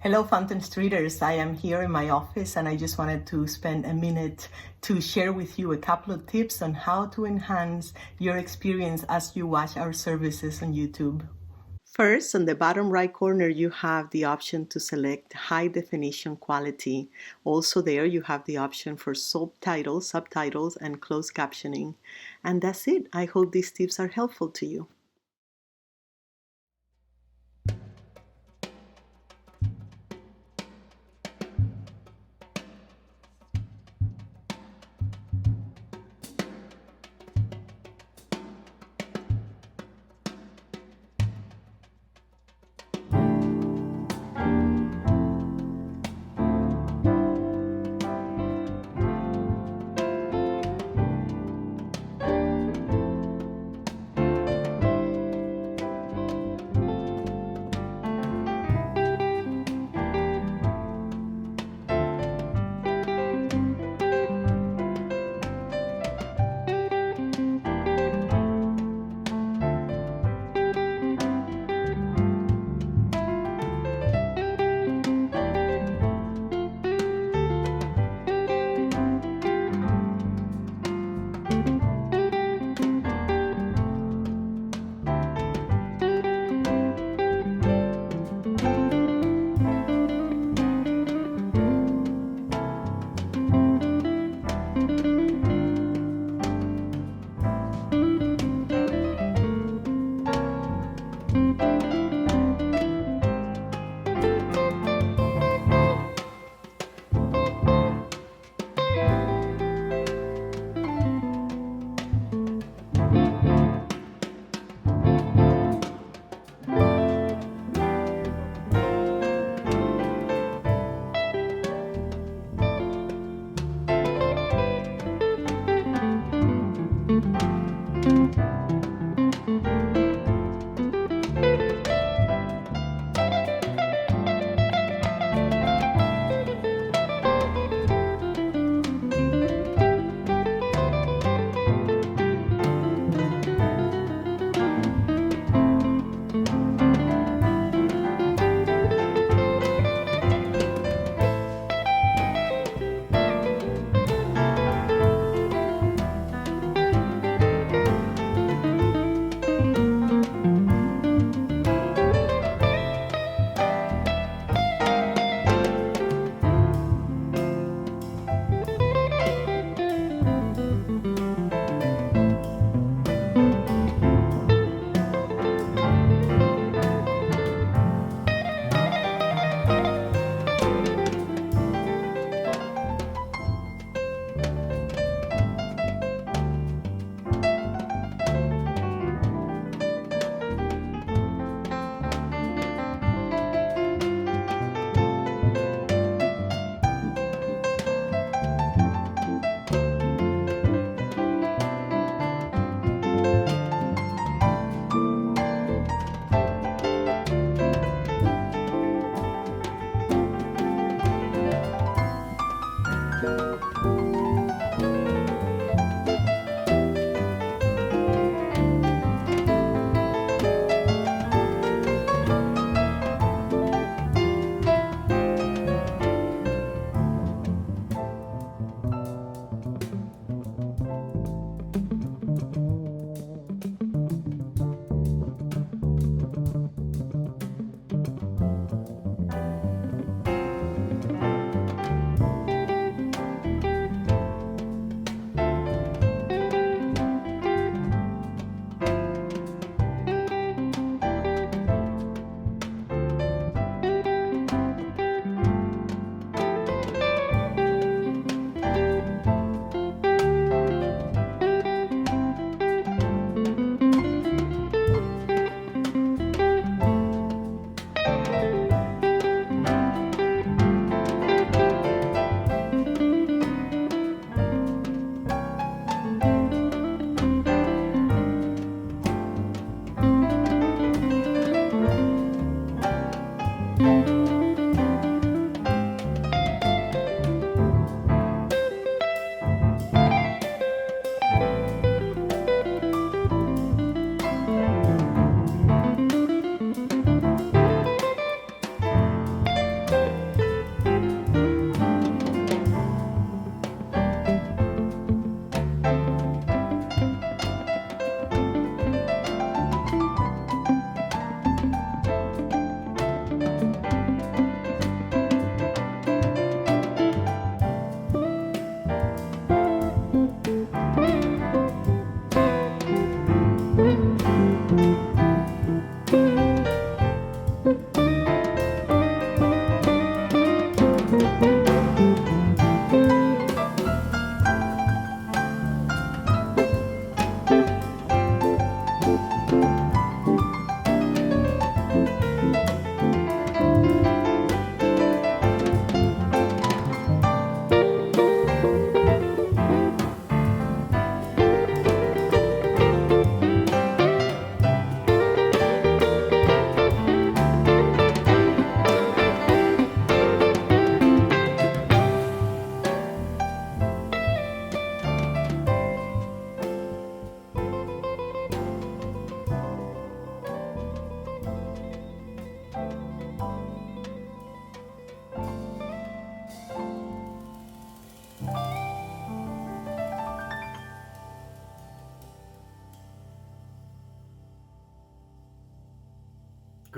Hello, Fountain Streeters. I am here in my office and I just wanted to spend a minute to share with you a couple of tips on how to enhance your experience as you watch our services on YouTube. First, on the bottom right corner, you have the option to select high definition quality. Also there, you have the option for subtitles, and closed captioning. And that's it. I hope these tips are helpful to you.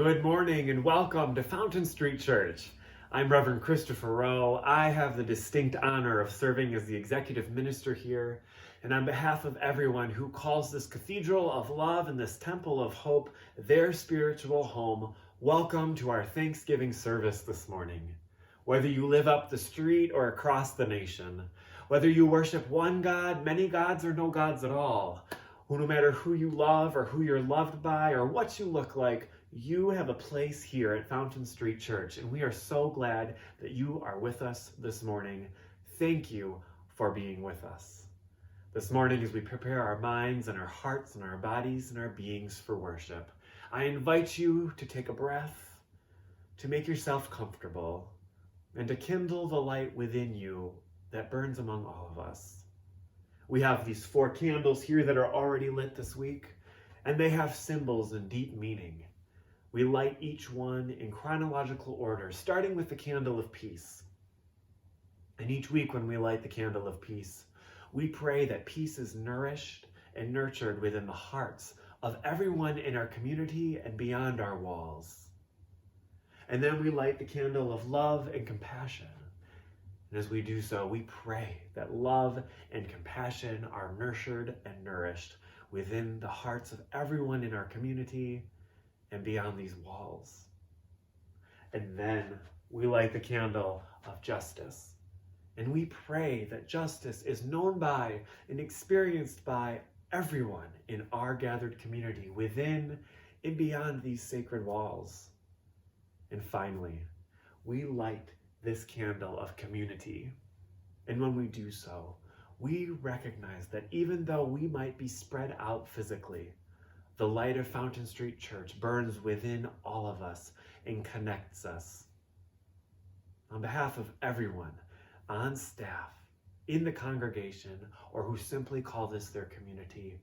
Good morning and welcome to Fountain Street Church. I'm Reverend Christopher Rowe. I have the distinct honor of serving as the executive minister here. And on behalf of everyone who calls this cathedral of love and this temple of hope their spiritual home, welcome to our Thanksgiving service this morning. Whether you live up the street or across the nation, whether you worship one God, many gods, or no gods at all, no matter who you love or who you're loved by or what you look like, you have a place here at Fountain Street Church, and we are so glad that you are with us this morning. Thank you for being with us. This morning, as we prepare our minds and our hearts and our bodies and our beings for worship, I invite you to take a breath, to make yourself comfortable, and to kindle the light within you that burns among all of us. We have these 4 candles here that are already lit this week, and they have symbols and deep meaning. We light each one in chronological order, starting with the candle of peace. And each week when we light the candle of peace, we pray that peace is nourished and nurtured within the hearts of everyone in our community and beyond our walls. And then we light the candle of love and compassion. And as we do so, we pray that love and compassion are nurtured and nourished within the hearts of everyone in our community and beyond these walls. And then we light the candle of justice. And we pray that justice is known by and experienced by everyone in our gathered community within and beyond these sacred walls. And finally, we light this candle of community. And when we do so, we recognize that even though we might be spread out physically, the light of Fountain Street Church burns within all of us and connects us. On behalf of everyone on staff, in the congregation, or who simply call this their community,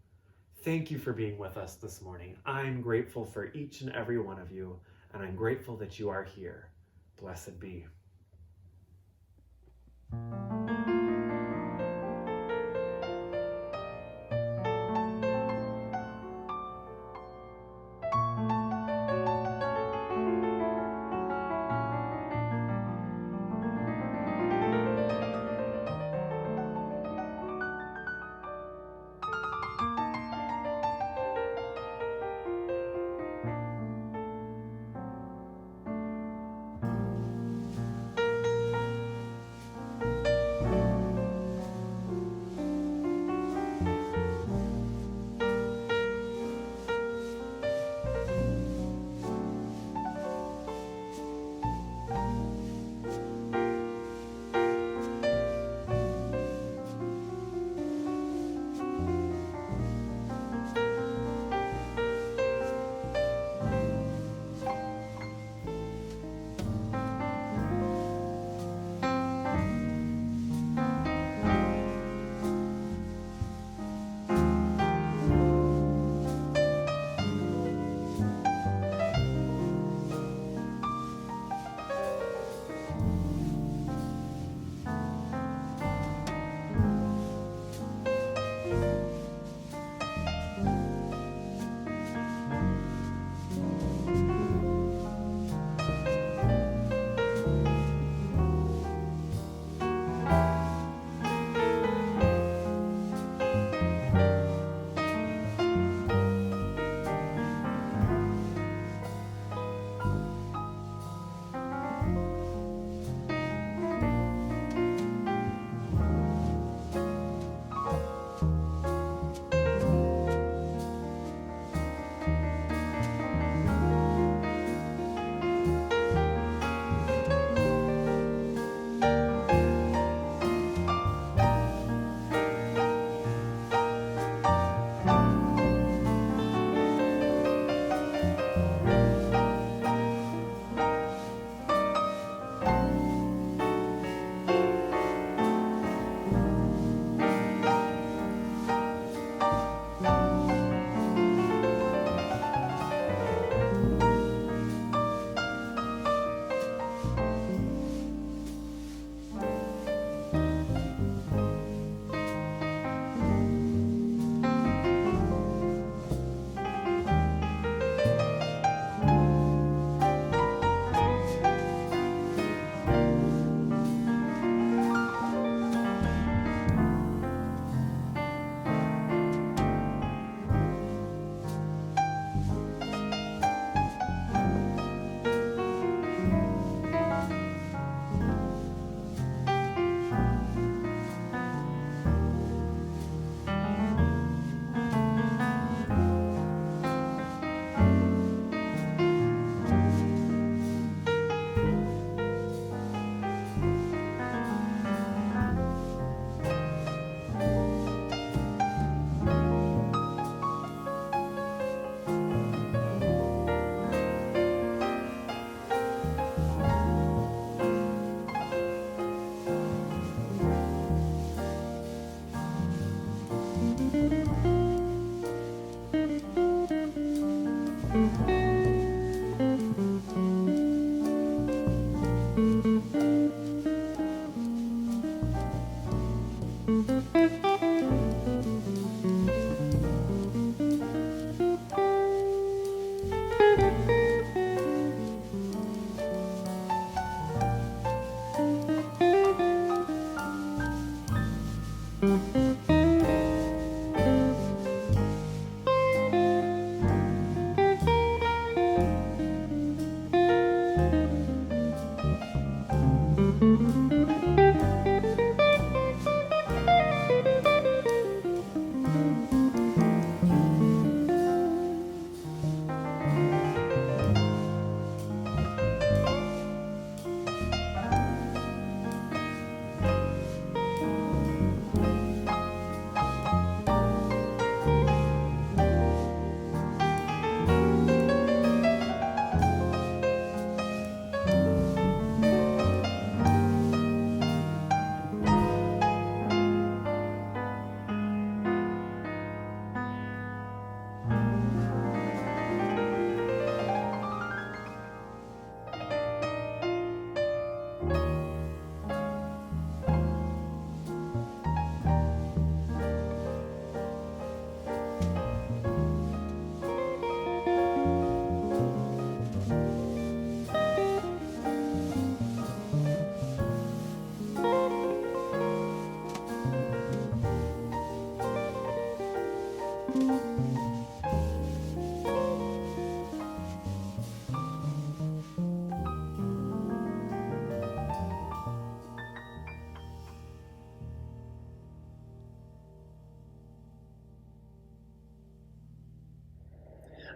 thank you for being with us this morning. I'm grateful for each and every one of you, and I'm grateful that you are here. Blessed be.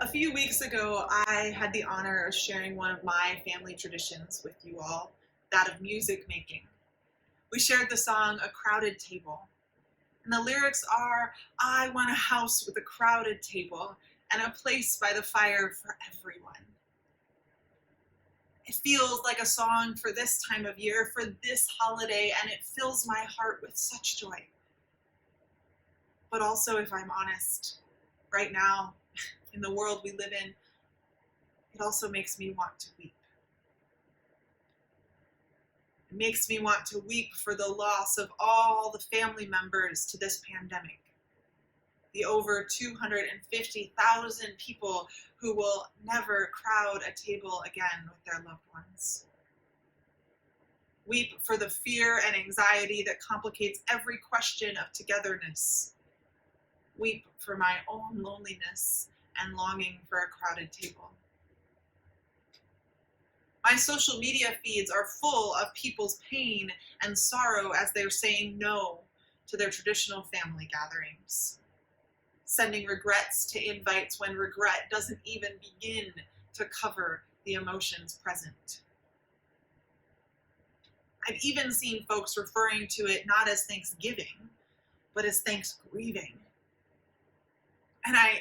A few weeks ago, I had the honor of sharing one of my family traditions with you all, that of music making. We shared the song A Crowded Table. And the lyrics are, I want a house with a crowded table and a place by the fire for everyone. It feels like a song for this time of year, for this holiday, and it fills my heart with such joy. But also, if I'm honest, right now, in the world we live in, it also makes me want to weep. It makes me want to weep for the loss of all the family members to this pandemic. The over 250,000 people who will never crowd a table again with their loved ones. Weep for the fear and anxiety that complicates every question of togetherness. Weep for my own loneliness and longing for a crowded table. My social media feeds are full of people's pain and sorrow as they're saying no to their traditional family gatherings, sending regrets to invites when regret doesn't even begin to cover the emotions present. I've even seen folks referring to it not as Thanksgiving, but as Thanksgrieving. And I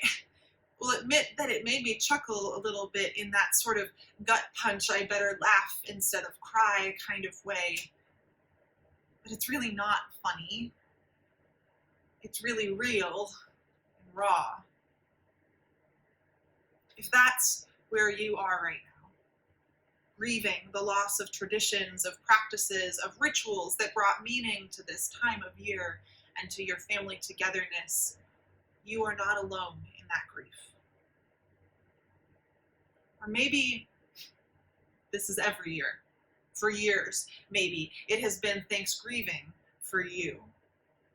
will admit that it made me chuckle a little bit in that sort of gut punch, I better laugh instead of cry kind of way. But it's really not funny. It's really real and raw. If that's where you are right now, grieving the loss of traditions, of practices, of rituals that brought meaning to this time of year and to your family togetherness, you are not alone in that grief. Or maybe this is every year. For years, maybe, it has been Thanksgiving for you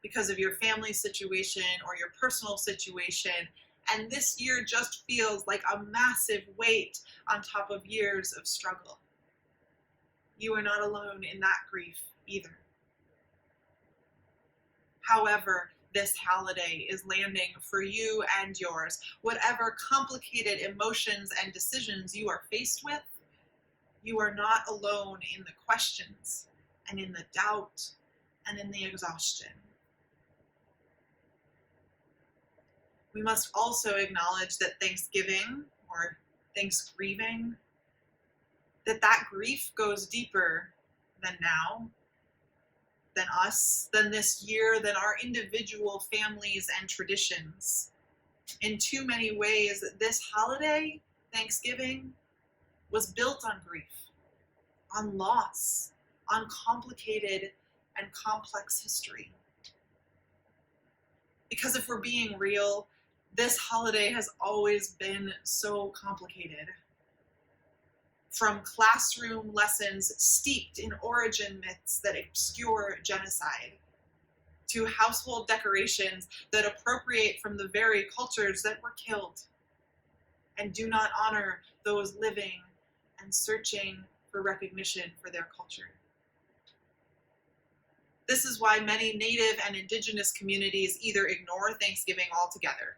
because of your family situation or your personal situation, and this year just feels like a massive weight on top of years of struggle. You are not alone in that grief either. However, this holiday is landing for you and yours, whatever complicated emotions and decisions you are faced with, you are not alone in the questions and in the doubt and in the exhaustion. We must also acknowledge that Thanksgiving or Thanksgrieving, that grief goes deeper than now, than us, than this year, than our individual families and traditions. In too many ways, this holiday, Thanksgiving, was built on grief, on loss, on complicated and complex history. Because if we're being real, this holiday has always been so complicated. From classroom lessons steeped in origin myths that obscure genocide, to household decorations that appropriate from the very cultures that were killed and do not honor those living and searching for recognition for their culture. This is why many Native and Indigenous communities either ignore Thanksgiving altogether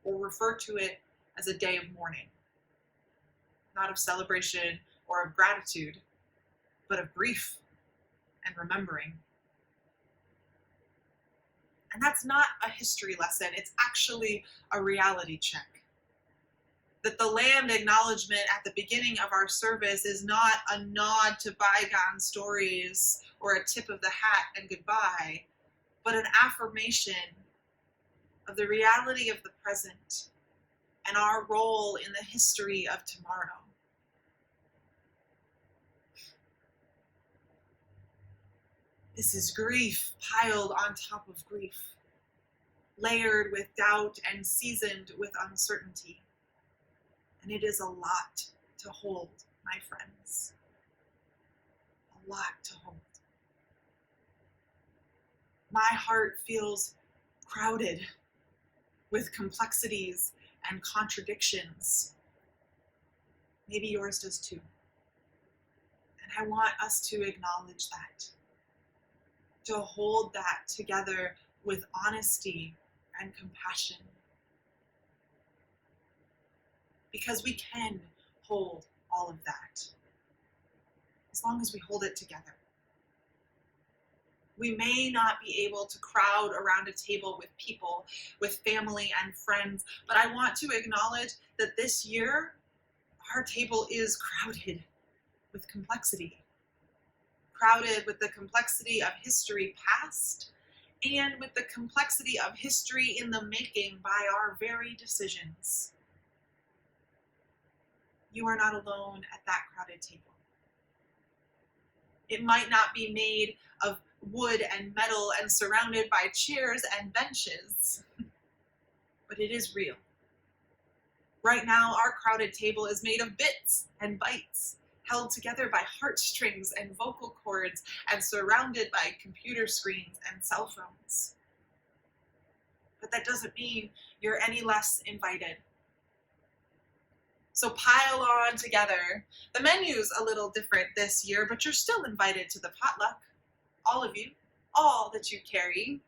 or refer to it as a day of mourning, not of celebration or of gratitude, but of grief and remembering. And that's not a history lesson, it's actually a reality check. That the land acknowledgement at the beginning of our service is not a nod to bygone stories or a tip of the hat and goodbye, but an affirmation of the reality of the present and our role in the history of tomorrow. This is grief piled on top of grief, layered with doubt and seasoned with uncertainty. And it is a lot to hold, my friends. A lot to hold. My heart feels crowded with complexities and contradictions. Maybe yours does too. And I want us to acknowledge that, to hold that together with honesty and compassion. Because we can hold all of that, as long as we hold it together. We may not be able to crowd around a table with people, with family and friends, but I want to acknowledge that this year, our table is crowded with complexity. Crowded with the complexity of history past, and with the complexity of history in the making by our very decisions. You are not alone at that crowded table. It might not be made of wood and metal and surrounded by chairs and benches, but it is real. Right now, our crowded table is made of bits and bytes, held together by heartstrings and vocal cords, and surrounded by computer screens and cell phones. But that doesn't mean you're any less invited. So pile on together. The menu's a little different this year, but you're still invited to the potluck. All of you, all that you carry.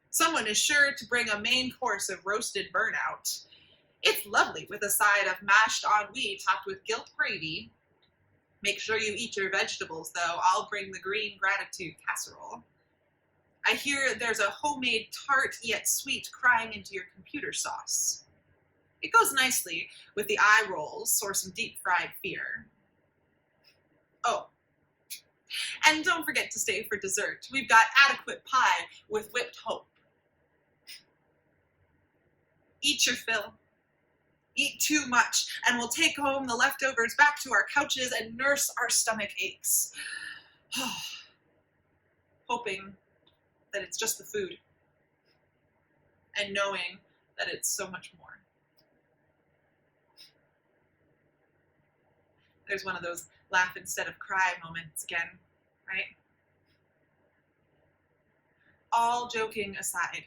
Someone is sure to bring a main course of roasted burnout. It's lovely with a side of mashed ennui topped with guilt gravy. Make sure you eat your vegetables, though. I'll bring the green gratitude casserole. I hear there's a homemade tart yet sweet crying into your computer sauce. It goes nicely with the eye rolls or some deep fried fear. Oh, and don't forget to stay for dessert. We've got adequate pie with whipped hope. Eat your fill. Eat too much, and we'll take home the leftovers back to our couches and nurse our stomach aches. Hoping that it's just the food, and knowing that it's so much more. There's one of those laugh instead of cry moments again, right? All joking aside,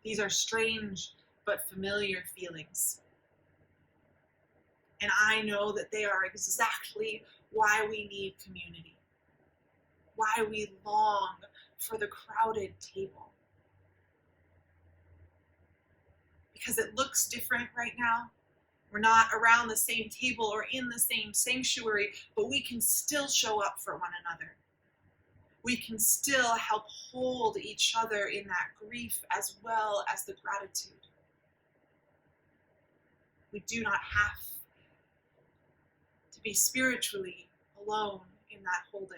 these are strange but familiar feelings. And I know that they are exactly why we need community, why we long for the crowded table. Because it looks different right now. We're not around the same table or in the same sanctuary, but we can still show up for one another. We can still help hold each other in that grief as well as the gratitude. We do not have to be spiritually alone in that holding.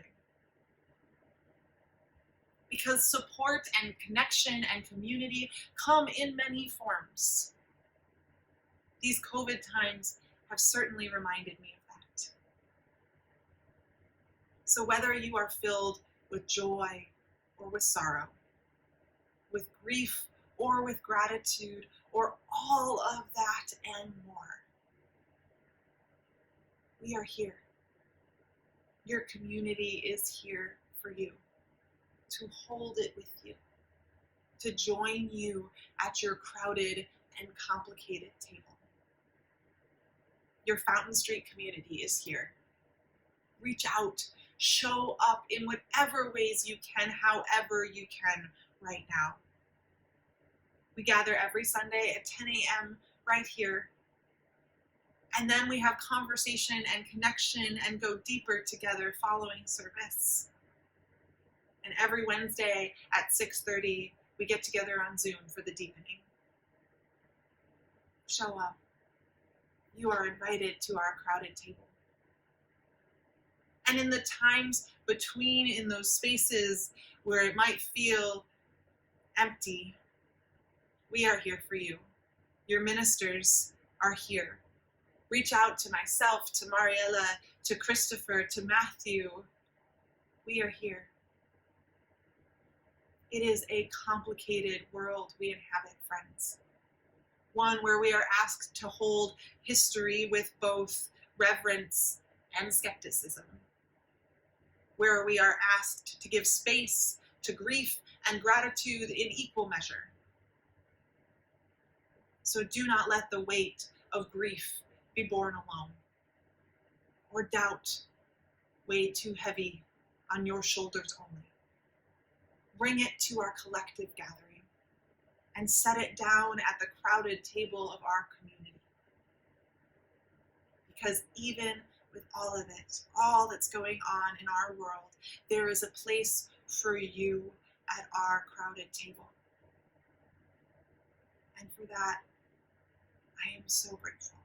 Because support and connection and community come in many forms. These COVID times have certainly reminded me of that. So whether you are filled with joy or with sorrow, with grief or with gratitude, or all of that and more, we are here. Your community is here for you, to hold it with you, to join you at your crowded and complicated table. Your Fountain Street community is here. Reach out, show up in whatever ways you can, however you can right now. We gather every Sunday at 10 a.m. right here. And then we have conversation and connection and go deeper together following service. And every Wednesday at 6:30, we get together on Zoom for the deepening. Show up. You are invited to our crowded table. And in the times between, in those spaces where it might feel empty, we are here for you. Your ministers are here. Reach out to myself, to Mariela, to Christopher, to Matthew. We are here. It is a complicated world we inhabit, friends. One where we are asked to hold history with both reverence and skepticism. Where we are asked to give space to grief and gratitude in equal measure. So do not let the weight of grief be borne alone, or doubt weigh too heavy on your shoulders only. Bring it to our collective gathering and set it down at the crowded table of our community. Because even with all of it, all that's going on in our world, there is a place for you at our crowded table. And for that, I am so grateful.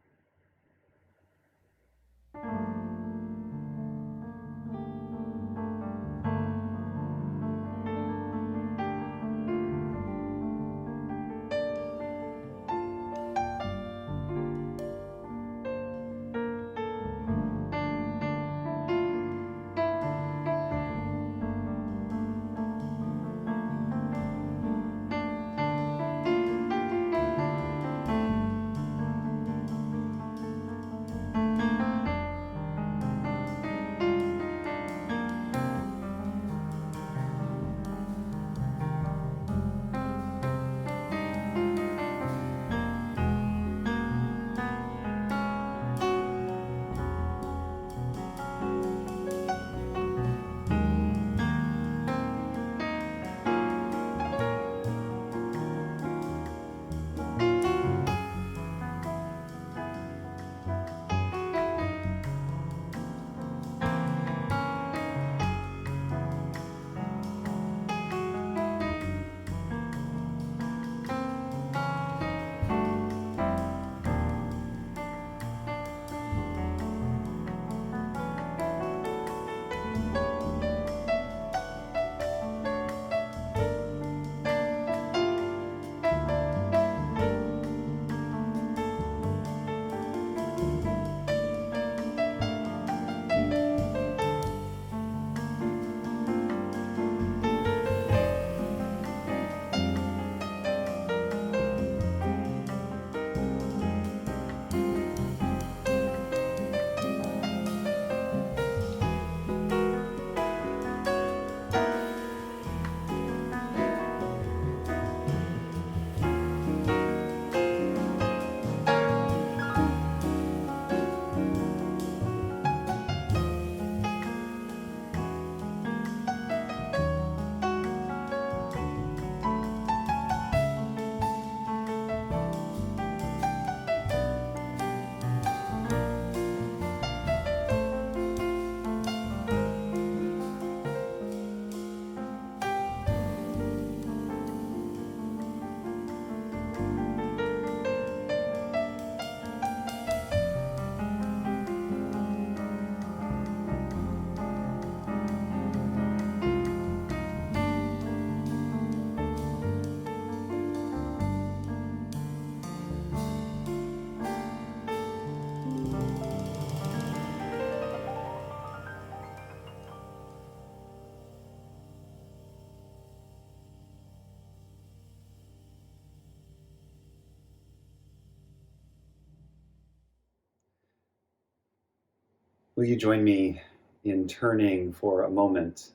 Will you join me in turning for a moment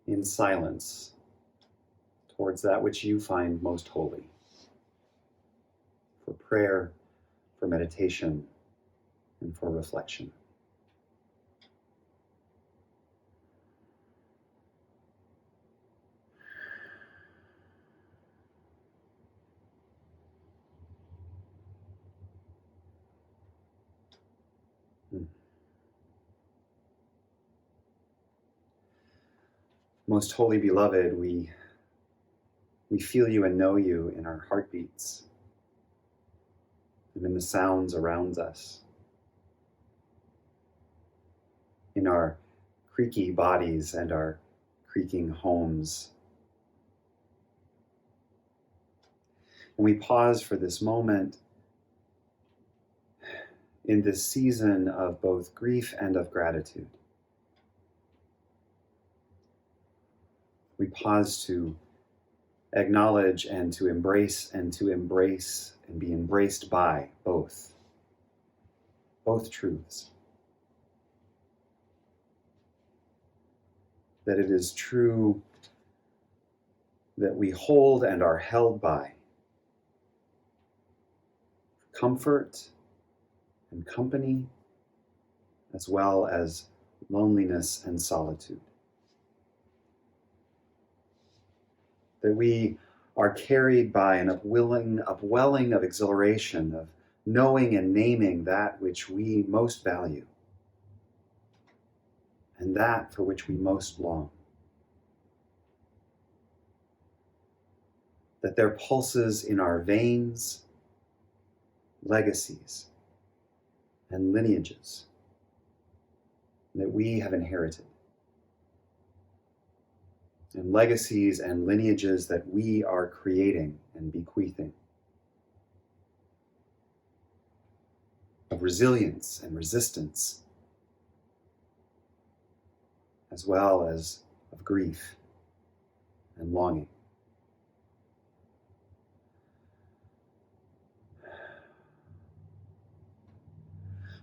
in silence towards that which you find most holy, for prayer, for meditation, and for reflection. Most holy beloved, we feel you and know you in our heartbeats and in the sounds around us, in our creaky bodies and our creaking homes. And we pause for this moment in this season of both grief and of gratitude. We pause to acknowledge and to embrace and be embraced by both truths. That it is true that we hold and are held by comfort and company, as well as loneliness and solitude. That we are carried by an upwelling of exhilaration, of knowing and naming that which we most value, and that for which we most long. That there pulses in our veins legacies and lineages that we have inherited, and legacies and lineages that we are creating and bequeathing, of resilience and resistance, as well as of grief and longing.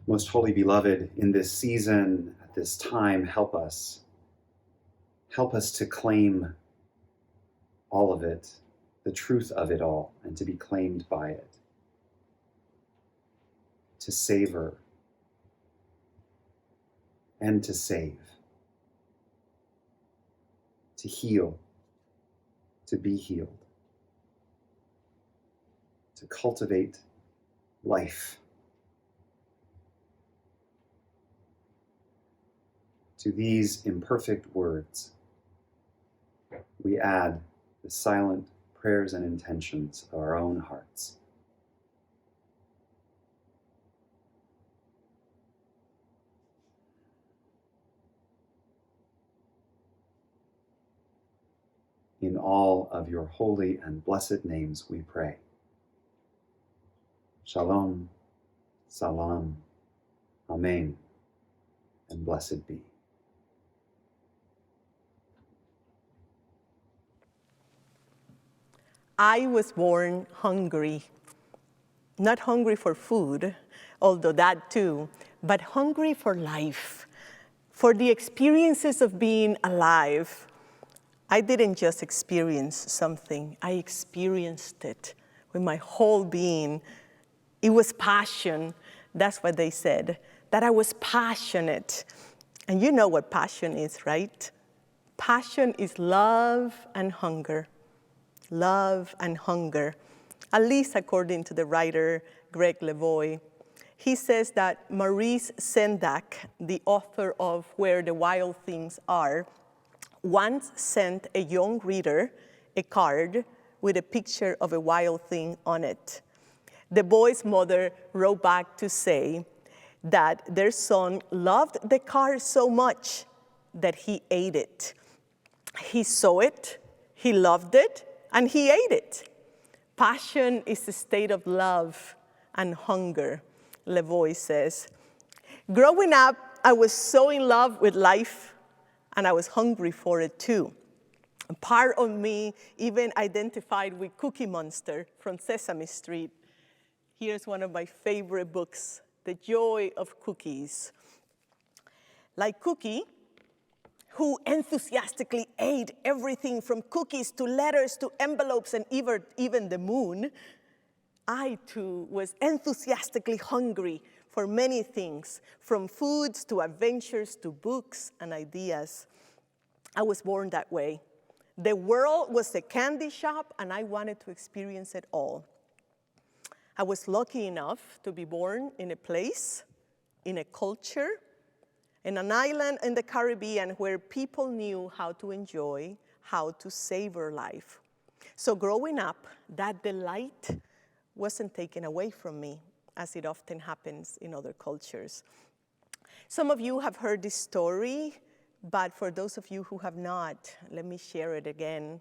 Most holy beloved, in this season, at this time, help us to claim all of it, the truth of it all, and to be claimed by it, to savor and to save, to heal, to be healed, to cultivate life. To these imperfect words, we add the silent prayers and intentions of our own hearts. In all of your holy and blessed names we pray. Shalom, salam, amen, and blessed be. I was born hungry, not hungry for food, although that too, but hungry for life, for the experiences of being alive. I didn't just experience something, I experienced it with my whole being. It was passion, that's what they said, that I was passionate. And you know what passion is, right? Passion is love and hunger. Love and hunger, at least according to the writer Greg Levoy. He says that Maurice Sendak, the author of Where the Wild Things Are, once sent a young reader a card with a picture of a wild thing on it. The boy's mother wrote back to say that their son loved the card so much that he ate it. He saw it, he loved it, and he ate it. Passion is a state of love and hunger, Levoy says. Growing up, I was so in love with life, and I was hungry for it too. Part of me even identified with Cookie Monster from Sesame Street. Here's one of my favorite books, The Joy of Cookies. like Cookie, who enthusiastically ate everything from cookies to letters to envelopes and even the moon, I too was enthusiastically hungry for many things, from foods to adventures to books and ideas. I was born that way. The world was a candy shop, and I wanted to experience it all. I was lucky enough to be born in a place, in a culture, in an island in the Caribbean where people knew how to enjoy, how to savor life. So growing up, that delight wasn't taken away from me, as it often happens in other cultures. Some of you have heard this story, but for those of you who have not, let me share it again.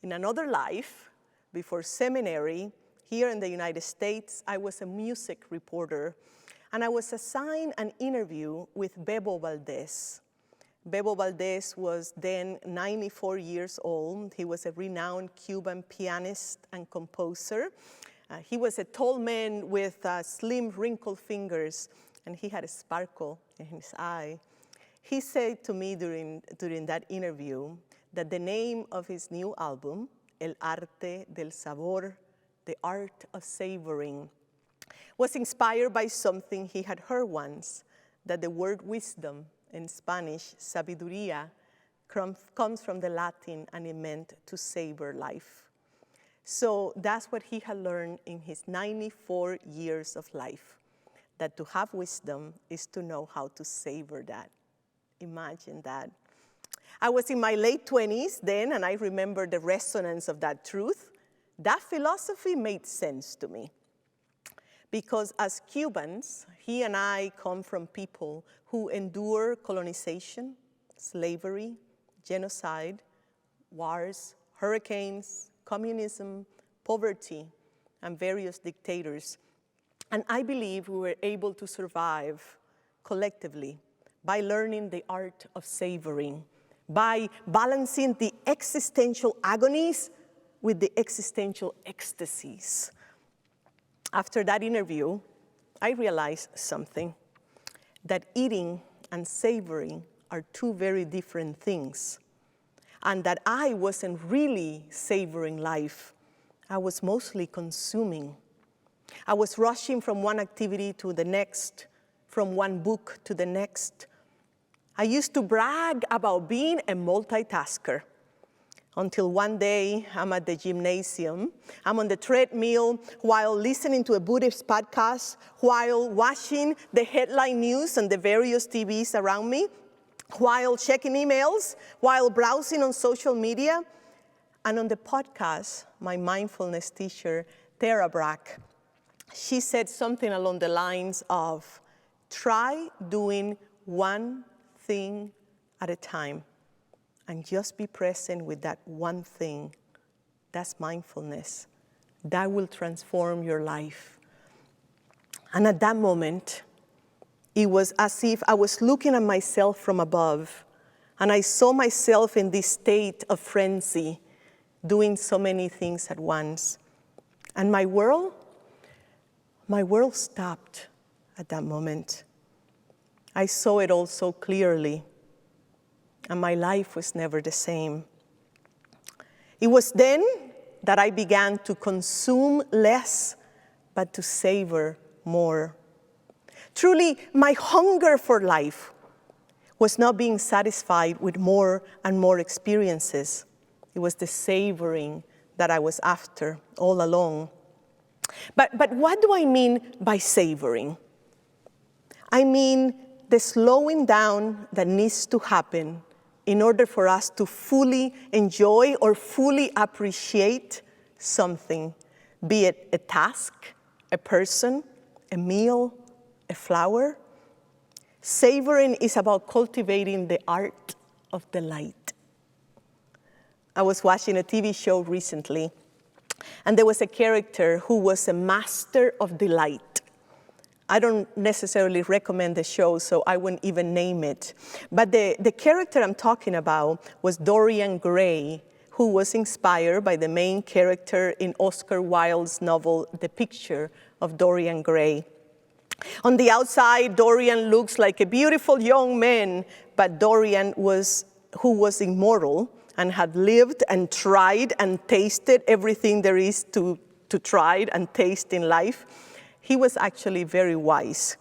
In another life, before seminary, here in the United States, I was a music reporter, and I was assigned an interview with Bebo Valdez. Bebo Valdez was then 94 years old. He was a renowned Cuban pianist and composer. He was a tall man with slim, wrinkled fingers, and he had a sparkle in his eye. He said to me during that interview that the name of his new album, El Arte del Sabor, The Art of Savoring, was inspired by something he had heard once, that the word wisdom, in Spanish, sabiduría, comes from the Latin, and it meant to savor life. So that's what he had learned in his 94 years of life, that to have wisdom is to know how to savor that. Imagine that. I was in my late 20s then, and I remember the resonance of that truth. That philosophy made sense to me. Because as Cubans, he and I come from people who endure colonization, slavery, genocide, wars, hurricanes, communism, poverty, and various dictators. And I believe we were able to survive collectively by learning the art of savoring, by balancing the existential agonies with the existential ecstasies. After that interview, I realized something, that eating and savoring are two very different things, and that I wasn't really savoring life. I was mostly consuming. I was rushing from one activity to the next, from one book to the next. I used to brag about being a multitasker, until one day I'm at the gymnasium, I'm on the treadmill while listening to a Buddhist podcast, while watching the headline news on the various TVs around me, while checking emails, while browsing on social media. And on the podcast, my mindfulness teacher, Tara Brack, she said something along the lines of, try doing one thing at a time, and just be present with that one thing. That's mindfulness. That will transform your life. And at that moment, it was as if I was looking at myself from above, and I saw myself in this state of frenzy, doing so many things at once. And my world stopped at that moment. I saw it all so clearly, and my life was never the same. It was then that I began to consume less, but to savor more. Truly, my hunger for life was not being satisfied with more and more experiences. It was the savoring that I was after all along. But what do I mean by savoring? I mean the slowing down that needs to happen in order for us to fully enjoy or fully appreciate something, be it a task, a person, a meal, a flower. Savoring is about cultivating the art of delight. I was watching a TV show recently, and there was a character who was a master of delight. I don't necessarily recommend the show, so I wouldn't even name it. But the character I'm talking about was Dorian Gray, who was inspired by the main character in Oscar Wilde's novel, The Picture of Dorian Gray. On the outside, Dorian looks like a beautiful young man, but Dorian who was immortal and had lived and tried and tasted everything there is to try and taste in life. He was actually very wise.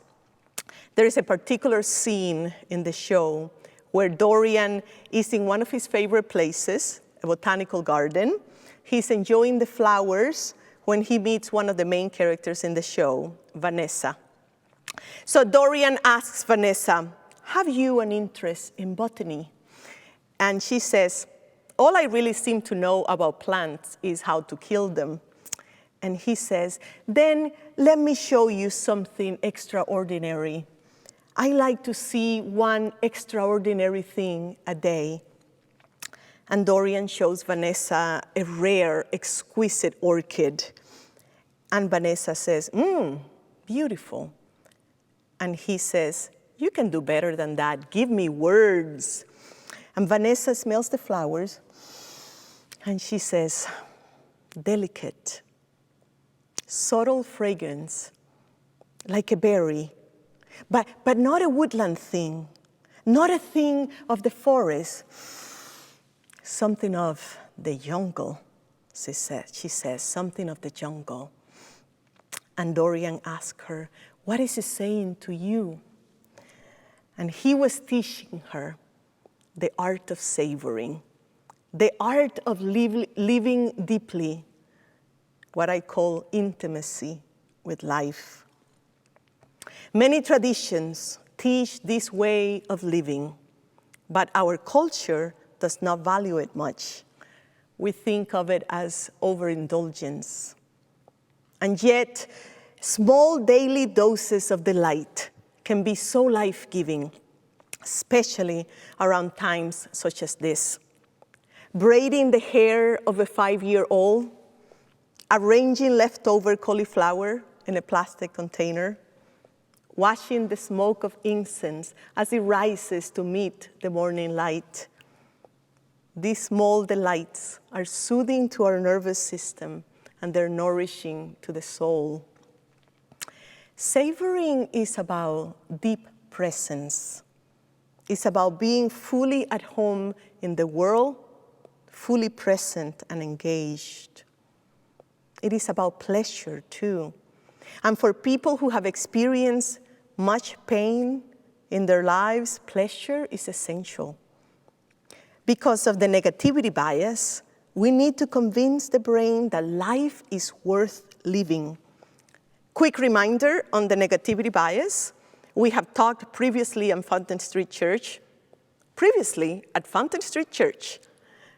There is a particular scene in the show where Dorian is in one of his favorite places, a botanical garden. He's enjoying the flowers when he meets one of the main characters in the show, Vanessa. So Dorian asks Vanessa, have you an interest in botany? And she says, all I really seem to know about plants is how to kill them. And he says, then let me show you something extraordinary. I like to see one extraordinary thing a day. And Dorian shows Vanessa a rare, exquisite orchid. And Vanessa says, beautiful. And he says, you can do better than that. Give me words. And Vanessa smells the flowers. And she says, delicate, subtle fragrance, like a berry. But not a woodland thing, not a thing of the forest, something of the jungle, she says, something of the jungle. And Dorian asked her, what is he saying to you? And he was teaching her the art of savoring, the art of living deeply, what I call intimacy with life. Many traditions teach this way of living, but our culture does not value it much. We think of it as overindulgence. And yet, small daily doses of delight can be so life-giving, especially around times such as this. Braiding the hair of a 5-year-old, arranging leftover cauliflower in a plastic container, watching the smoke of incense as it rises to meet the morning light. These small delights are soothing to our nervous system, and they're nourishing to the soul. Savoring is about deep presence. It's about being fully at home in the world, fully present and engaged. It is about pleasure, too. And for people who have experienced much pain in their lives, pleasure is essential. Because of the negativity bias, we need to convince the brain that life is worth living. Quick reminder on the negativity bias. We have talked previously at Fountain Street Church.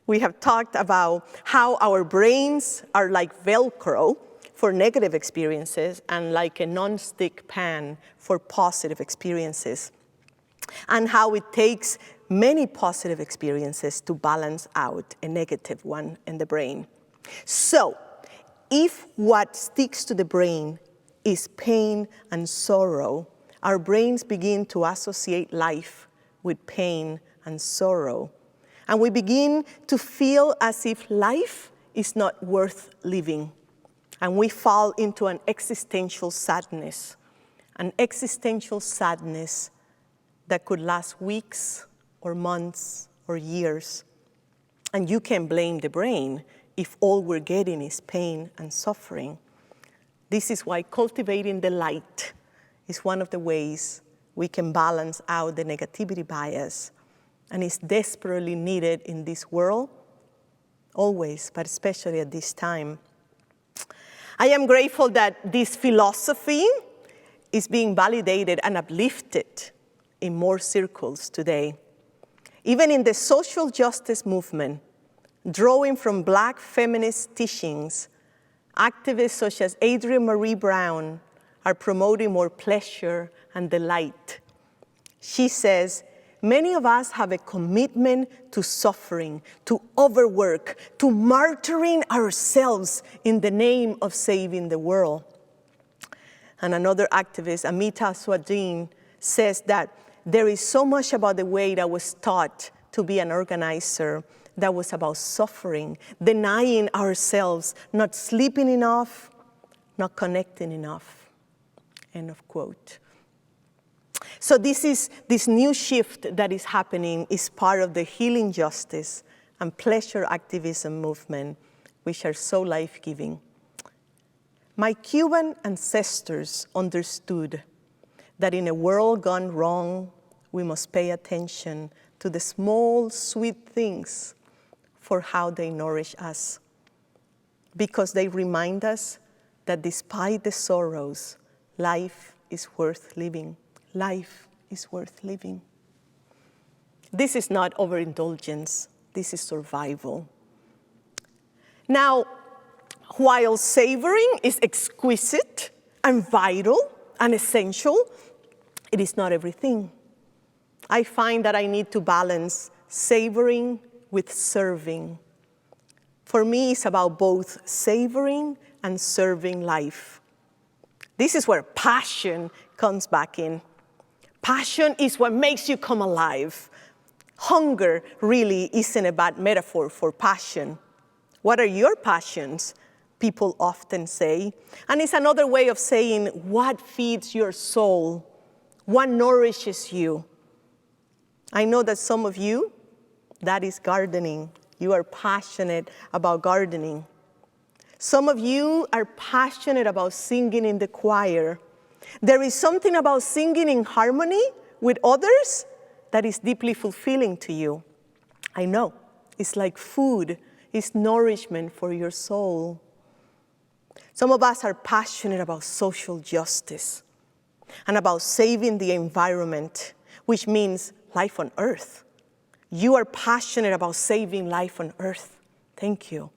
We have talked about how our brains are like Velcro for negative experiences and like a non-stick pan for positive experiences, and how it takes many positive experiences to balance out a negative one in the brain. So, if what sticks to the brain is pain and sorrow, our brains begin to associate life with pain and sorrow. And we begin to feel as if life is not worth living. And we fall into an existential sadness that could last weeks or months or years. And you can blame the brain if all we're getting is pain and suffering. This is why cultivating the light is one of the ways we can balance out the negativity bias, and it's desperately needed in this world, always, but especially at this time. I am grateful that this philosophy is being validated and uplifted in more circles today. Even in the social justice movement, drawing from Black feminist teachings, activists such as Adrienne Marie Brown are promoting more pleasure and delight. She says, many of us have a commitment to suffering, to overwork, to martyring ourselves in the name of saving the world. And another activist, Amita Swadin, says that there is so much about the way that I was taught to be an organizer that was about suffering, denying ourselves, not sleeping enough, not connecting enough. End of quote. So this new shift that is happening is part of the healing justice and pleasure activism movement, which are so life-giving. My Cuban ancestors understood that in a world gone wrong, we must pay attention to the small, sweet things for how they nourish us, because they remind us that despite the sorrows, life is worth living. Life is worth living. This is not overindulgence. This is survival. Now, while savoring is exquisite and vital and essential, it is not everything. I find that I need to balance savoring with serving. For me, it's about both savoring and serving life. This is where passion comes back in. Passion is what makes you come alive. Hunger really isn't a bad metaphor for passion. What are your passions? People often say. And it's another way of saying what feeds your soul, what nourishes you. I know that some of you, that is gardening. You are passionate about gardening. Some of you are passionate about singing in the choir. There is something about singing in harmony with others that is deeply fulfilling to you. I know, it's like food, it's nourishment for your soul. Some of us are passionate about social justice and about saving the environment, which means life on earth. You are passionate about saving life on earth. Thank you.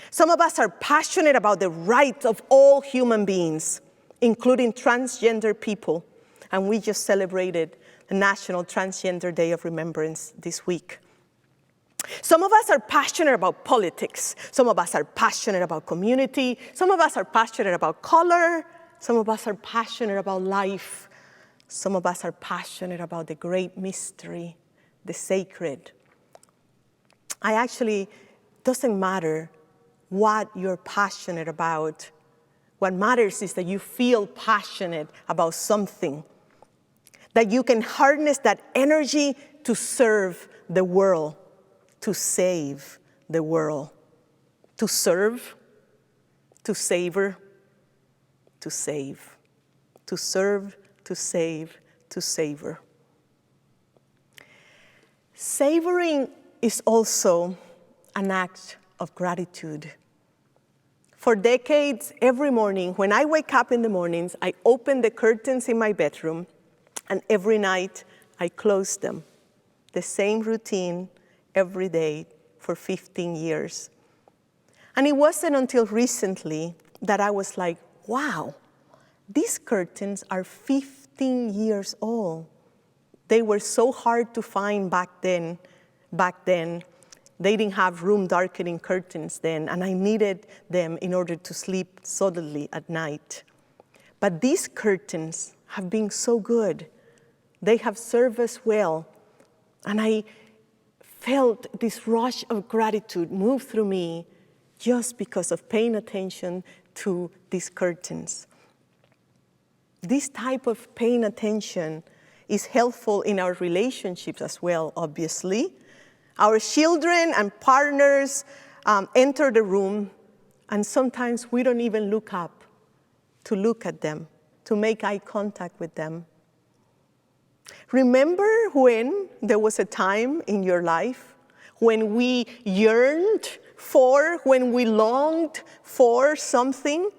Some of us are passionate about the rights of all human beings, including transgender people. And we just celebrated the National Transgender Day of Remembrance this week. Some of us are passionate about politics. Some of us are passionate about community. Some of us are passionate about color. Some of us are passionate about life. Some of us are passionate about the great mystery, the sacred. Doesn't matter what you're passionate about. What matters is that you feel passionate about something, that you can harness that energy to serve the world, to save the world, to serve, to savor, to save, to serve, to save, to savor. Savoring is also an act of gratitude. For decades, every morning, when I wake up in the mornings, I open the curtains in my bedroom, and every night I close them. The same routine every day for 15 years. And it wasn't until recently that I was like, wow, these curtains are 15 years old. They were so hard to find back then. They didn't have room darkening curtains then, and I needed them in order to sleep solidly at night. But these curtains have been so good. They have served us well. And I felt this rush of gratitude move through me just because of paying attention to these curtains. This type of paying attention is helpful in our relationships as well, obviously. Our children and partners enter the room, and sometimes we don't even look up to look at them, to make eye contact with them. Remember when there was a time in your life when we yearned for, when we longed for something,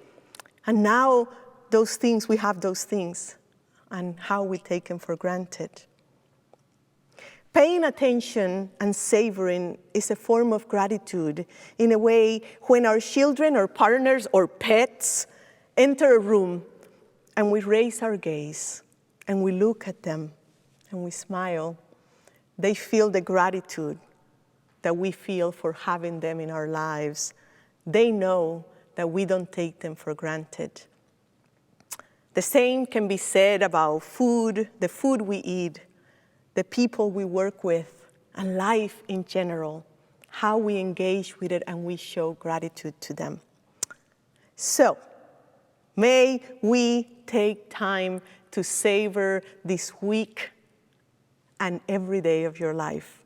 and now we have those things, and how we take them for granted. Paying attention and savoring is a form of gratitude in a way when our children or partners or pets enter a room and we raise our gaze and we look at them and we smile. They feel the gratitude that we feel for having them in our lives. They know that we don't take them for granted. The same can be said about food, the food we eat, the people we work with, and life in general, how we engage with it and we show gratitude to them. So, May we take time to savor this week and every day of your life.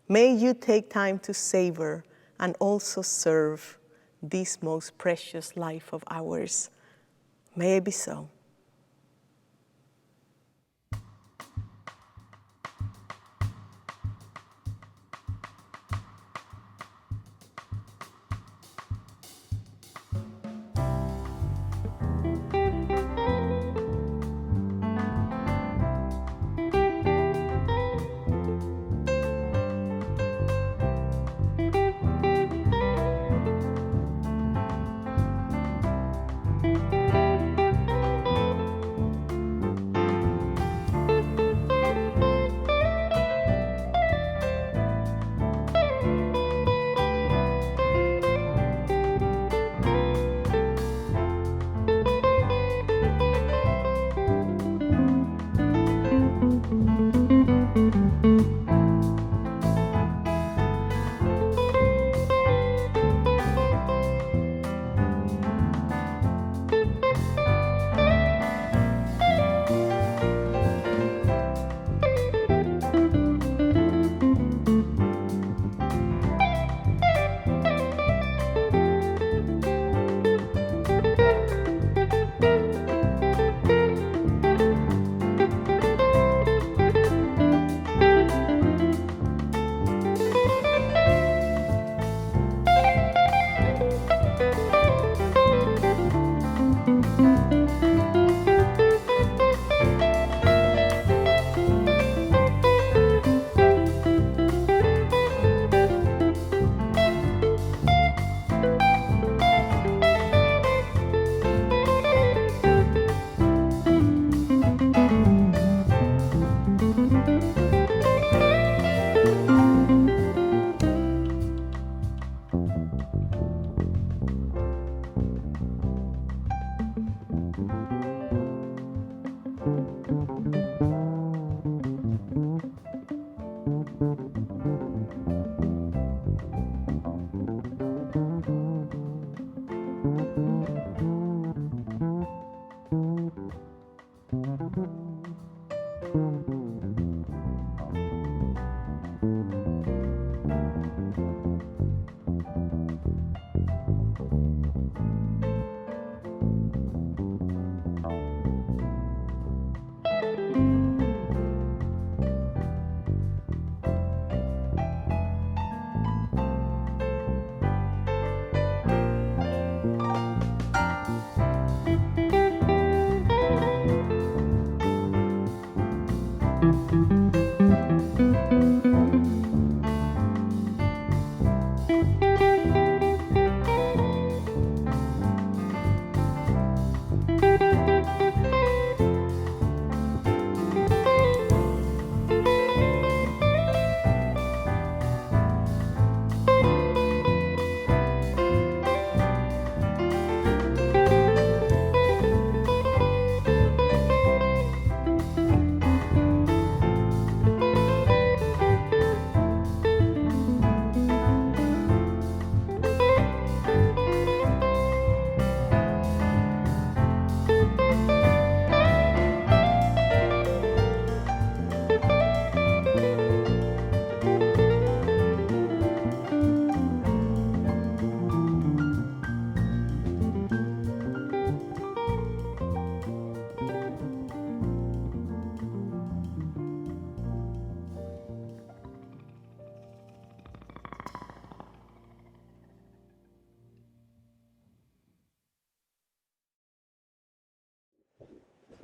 May you take time to savor and also serve this most precious life of ours. May it be so.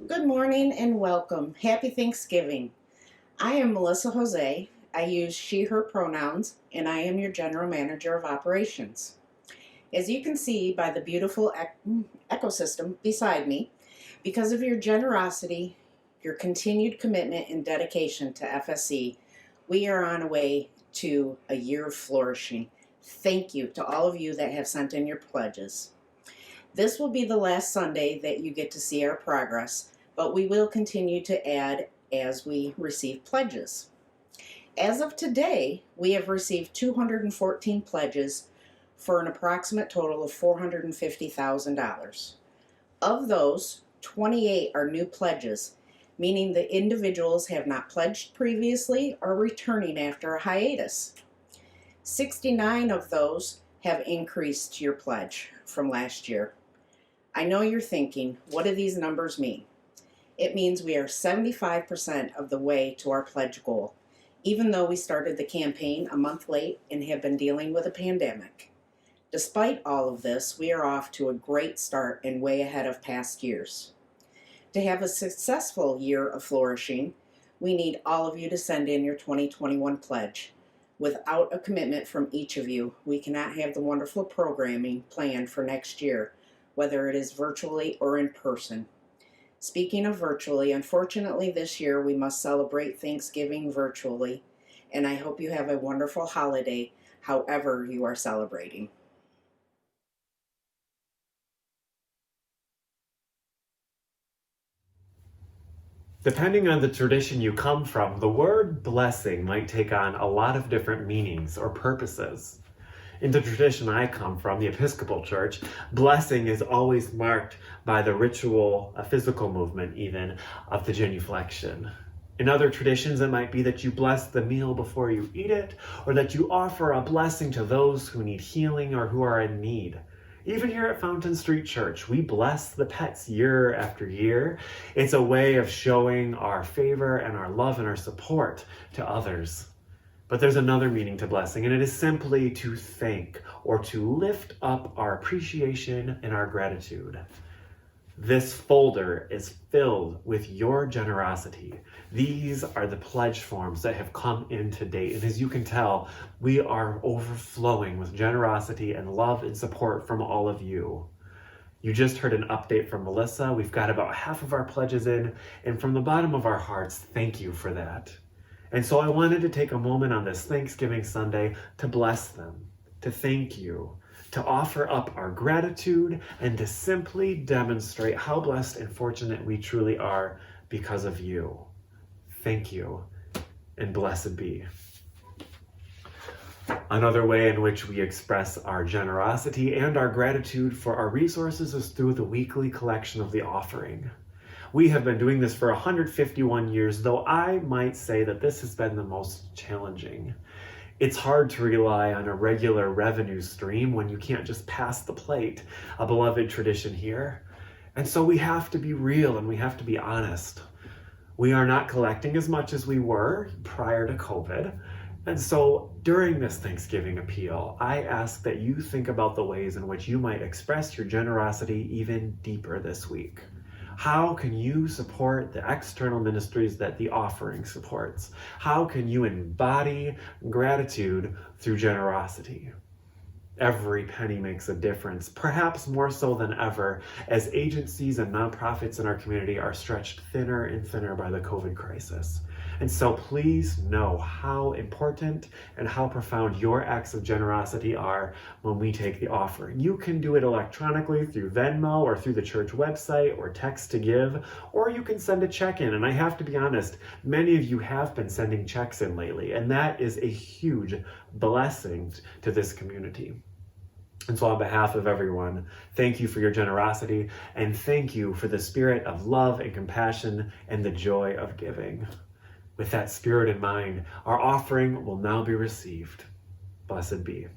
Good morning and welcome. Happy Thanksgiving. I am Melissa HOEZEE. I use she, her pronouns, and I am your General Manager of Operations. As you can see by the beautiful ecosystem beside me, because of your generosity, your continued commitment and dedication to FSC, we are on our way to a year of flourishing. Thank you to all of you that have sent in your pledges. This will be the last Sunday that you get to see our progress, but we will continue to add as we receive pledges. As of today, we have received 214 pledges for an approximate total of $450,000. Of those, 28 are new pledges, meaning the individuals have not pledged previously or returning after a hiatus. 69 of those have increased your pledge from last year. I know you're thinking, what do these numbers mean? It means we are 75% of the way to our pledge goal, even though we started the campaign a month late and have been dealing with a pandemic. Despite all of this, we are off to a great start and way ahead of past years. To have a successful year of flourishing, we need all of you to send in your 2021 pledge. Without a commitment from each of you, we cannot have the wonderful programming planned for next year, whether it is virtually or in person. Speaking of virtually, unfortunately this year we must celebrate Thanksgiving virtually, and I hope you have a wonderful holiday, however you are celebrating. Depending on the tradition you come from, the word blessing might take on a lot of different meanings or purposes. In the tradition I come from, the Episcopal Church, blessing is always marked by the ritual, a physical movement even, of the genuflection. In other traditions, it might be that you bless the meal before you eat it, or that you offer a blessing to those who need healing or who are in need. Even here at Fountain Street Church, we bless the pets year after year. It's a way of showing our favor and our love and our support to others. But there's another meaning to blessing, and it is simply to thank or to lift up our appreciation and our gratitude. This folder is filled with your generosity. These are the pledge forms that have come in to date. And as you can tell, we are overflowing with generosity and love and support from all of you. You just heard an update from Melissa. We've got about half of our pledges in, and from the bottom of our hearts, thank you for that. And so I wanted to take a moment on this Thanksgiving Sunday to bless them, to thank you, to offer up our gratitude, and to simply demonstrate how blessed and fortunate we truly are because of you. Thank you, and blessed be. Another way in which we express our generosity and our gratitude for our resources is through the weekly collection of the offering. We have been doing this for 151 years, though I might say that this has been the most challenging. It's hard to rely on a regular revenue stream when you can't just pass the plate, a beloved tradition here. And so we have to be real and we have to be honest. We are not collecting as much as we were prior to COVID. And so during this Thanksgiving appeal, I ask that you think about the ways in which you might express your generosity even deeper this week. How can you support the external ministries that the offering supports? How can you embody gratitude through generosity? Every penny makes a difference, perhaps more so than ever, as agencies and nonprofits in our community are stretched thinner and thinner by the COVID crisis. And so please know how important and how profound your acts of generosity are when we take the offering. You can do it electronically through Venmo or through the church website or text to give, or you can send a check in. And I have to be honest, many of you have been sending checks in lately, and that is a huge blessing to this community. And so on behalf of everyone, thank you for your generosity, and thank you for the spirit of love and compassion and the joy of giving. With that spirit in mind, our offering will now be received. Blessed be.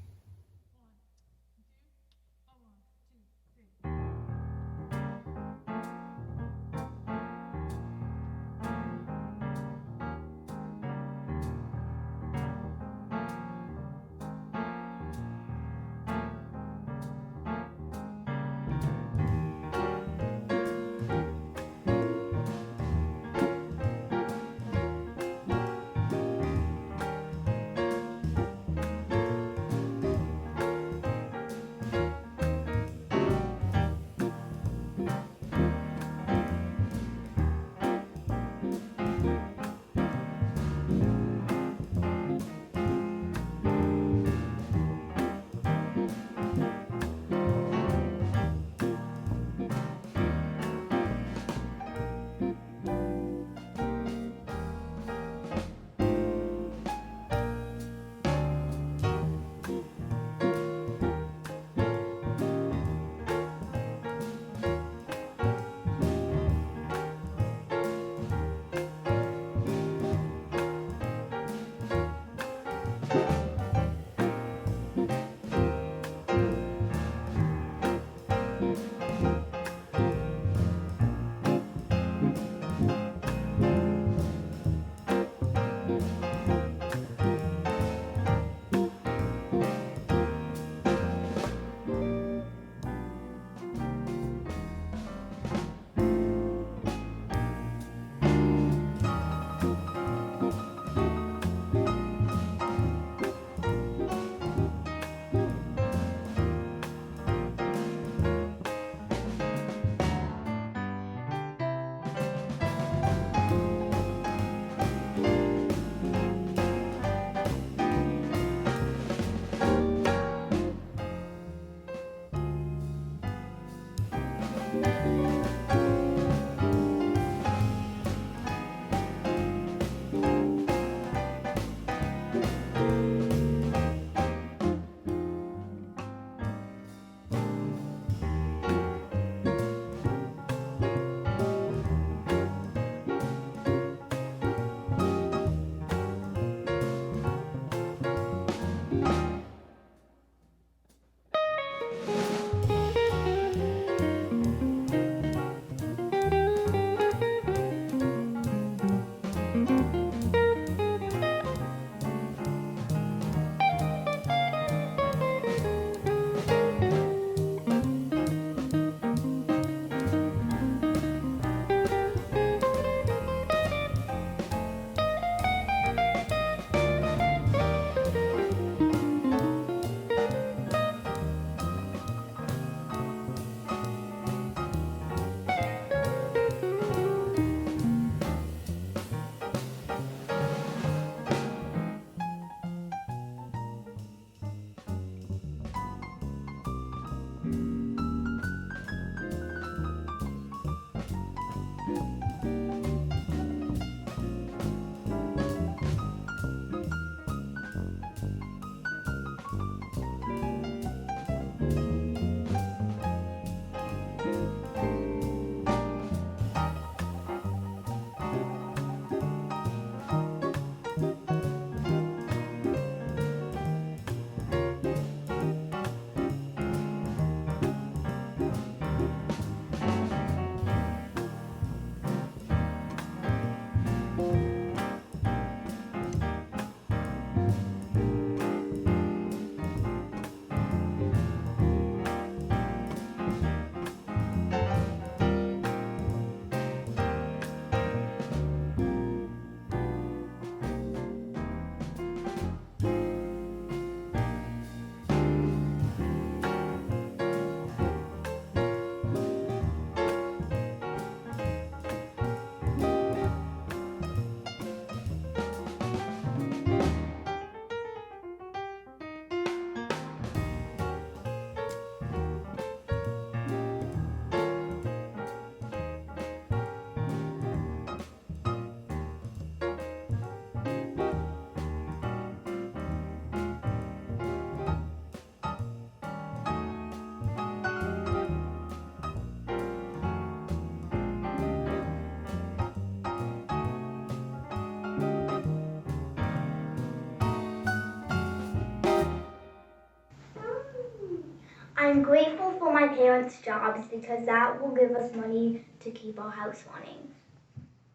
I'm grateful for my parents' jobs because that will give us money to keep our house running.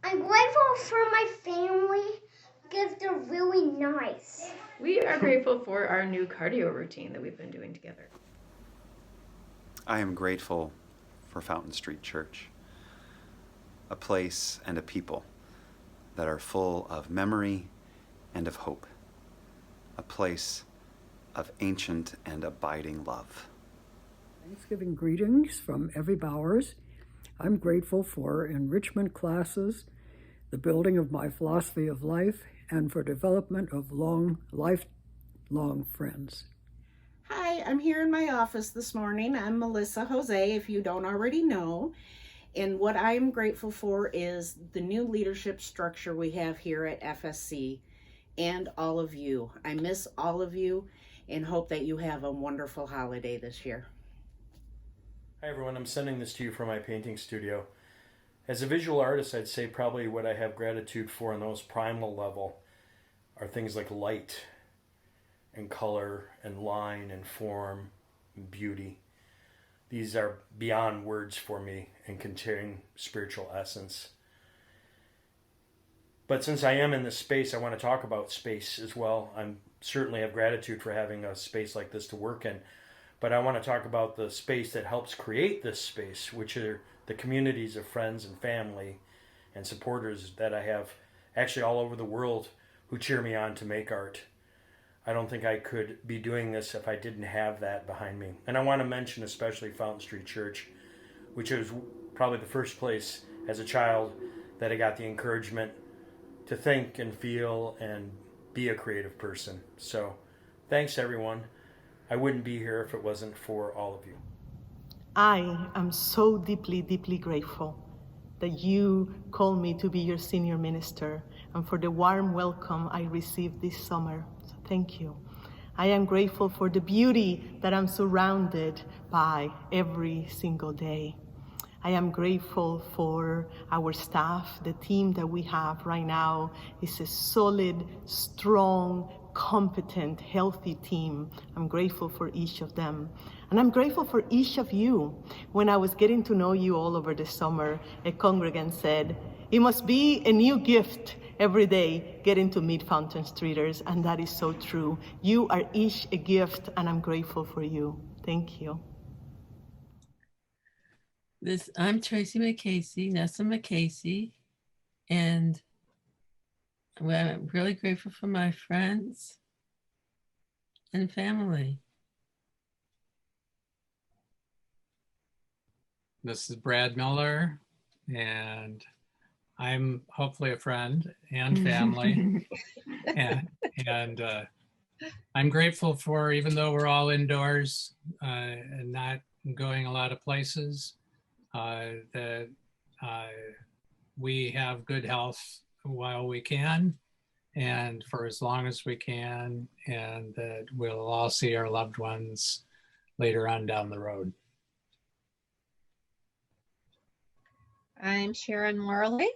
I'm grateful for my family because they're really nice. We are grateful for our new cardio routine that we've been doing together. I am grateful for Fountain Street Church, a place and a people that are full of memory and of hope, a place of ancient and abiding love. Thanksgiving greetings from Evie Bowers. I'm grateful for enrichment classes, the building of my philosophy of life, and for development of lifelong friends. Hi, I'm here in my office this morning. I'm Melissa HOEZEE, if you don't already know. And what I'm grateful for is the new leadership structure we have here at FSC and all of you. I miss all of you and hope that you have a wonderful holiday this year. Hi everyone, I'm sending this to you from my painting studio. As a visual artist, I'd say probably what I have gratitude for on the most primal level are things like light and color and line and form and beauty. These are beyond words for me and contain spiritual essence. But since I am in this space, I want to talk about space as well. I certainly have gratitude for having a space like this to work in. But I want to talk about the space that helps create this space, which are the communities of friends and family and supporters that I have actually all over the world who cheer me on to make art. I don't think I could be doing this if I didn't have that behind me. And I want to mention especially Fountain Street Church, which was probably the first place as a child that I got the encouragement to think and feel and be a creative person. So thanks everyone. I wouldn't be here if it wasn't for all of you. I am so deeply, deeply grateful that you called me to be your senior minister and for the warm welcome I received this summer. So thank you. I am grateful for the beauty that I'm surrounded by every single day. I am grateful for our staff. The team that we have right now is a solid, strong, competent, healthy team. I'm grateful for each of them. And I'm grateful for each of you. When I was getting to know you all over the summer, a congregant said, it must be a new gift every day getting to meet Fountain Streeters, and that is so true. You are each a gift, and I'm grateful for you. Thank you. I'm Tracy McCasey, Nessa McCasey, and I'm really grateful for my friends and family. This is Brad Miller, and I'm hopefully a friend and family. and I'm grateful for, even though we're all indoors and not going a lot of places, that we have good health while we can and for as long as we can, and that we'll all see our loved ones later on down the road. I'm Sharon Morley,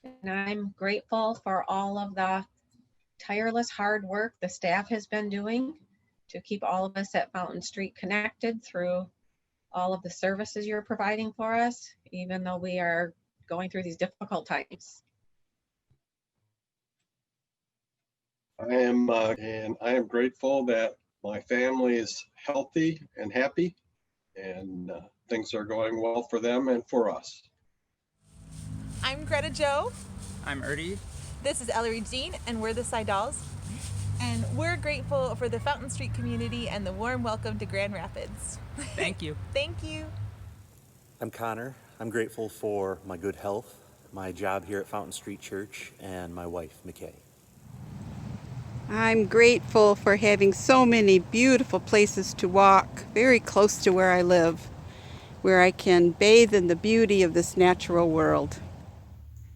and I'm grateful for all of the tireless hard work the staff has been doing to keep all of us at Fountain Street connected through all of the services you're providing for us, even though we are going through these difficult times. I am grateful that my family is healthy and happy, and things are going well for them and for us. I'm Greta Jo. I'm Erdy. This is Ellery Jean, and we're the Seidahls. And we're grateful for the Fountain Street community and the warm welcome to Grand Rapids. Thank you. Thank you. I'm Connor. I'm grateful for my good health, my job here at Fountain Street Church, and my wife, Makeba. I'm grateful for having so many beautiful places to walk very close to where I live, where I can bathe in the beauty of this natural world.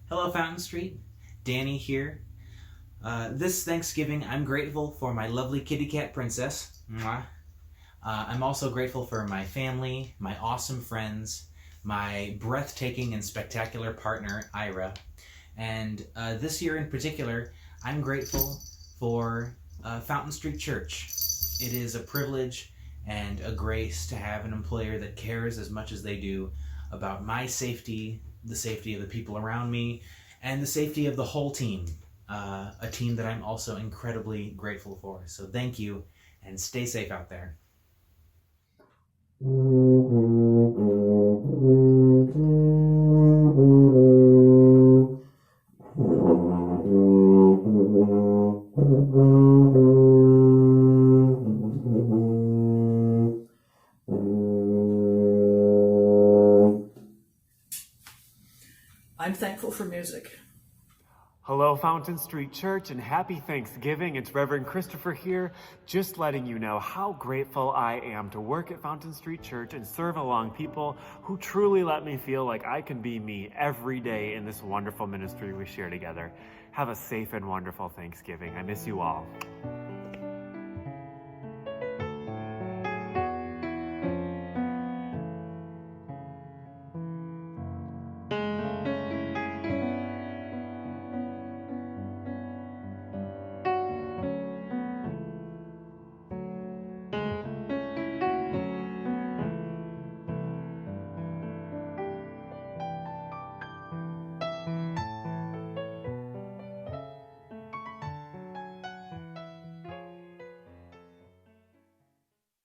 Hello, Fountain Street. Danny here. This Thanksgiving, I'm grateful for my lovely kitty cat princess. Mwah. I'm also grateful for my family, my awesome friends, my breathtaking and spectacular partner, Ira. And this year in particular, I'm grateful for Fountain Street Church. It is a privilege and a grace to have an employer that cares as much as they do about my safety, the safety of the people around me, and the safety of the whole team. A team that I'm also incredibly grateful for. So thank you, and stay safe out there. I'm thankful for music. Hello, Fountain Street Church, and happy Thanksgiving. It's Reverend Christopher here, just letting you know how grateful I am to work at Fountain Street Church and serve along people who truly let me feel like I can be me every day in this wonderful ministry we share together. Have a safe and wonderful Thanksgiving. I miss you all.